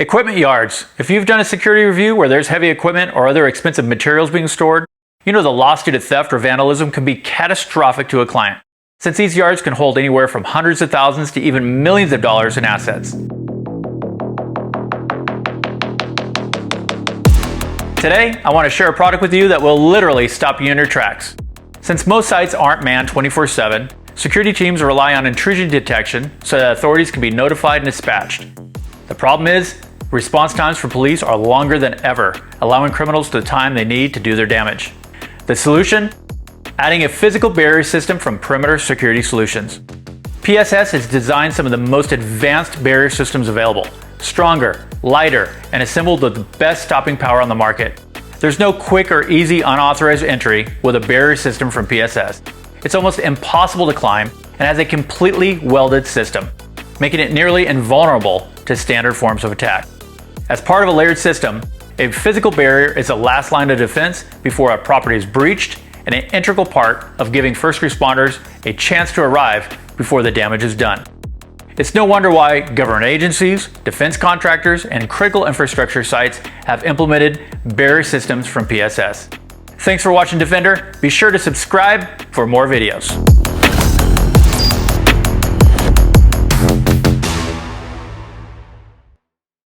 Equipment yards. If you've done a security review where there's heavy equipment or other expensive materials being stored, you know the loss due to theft or vandalism can be catastrophic to a client, since these yards can hold anywhere from hundreds of thousands to even millions of dollars in assets. Today, I want to share a product with you that will literally stop you in your tracks. Since most sites aren't manned 24/7, security teams rely on intrusion detection so that authorities can be notified and dispatched. The problem is, response times for police are longer than ever, allowing criminals the time they need to do their damage. The solution? Adding a physical barrier system from Perimeter Security Solutions. PSS has designed some of the most advanced barrier systems available, stronger, lighter, and assembled with the best stopping power on the market. There's no quick or easy unauthorized entry with a barrier system from PSS. It's almost impossible to climb and has a completely welded system, making it nearly invulnerable to standard forms of attack. As part of a layered system, a physical barrier is the last line of defense before a property is breached and an integral part of giving first responders a chance to arrive before the damage is done. It's no wonder why government agencies, defense contractors, and critical infrastructure sites have implemented barrier systems from PSS. Thanks for watching, Defender. Be sure to subscribe for more videos.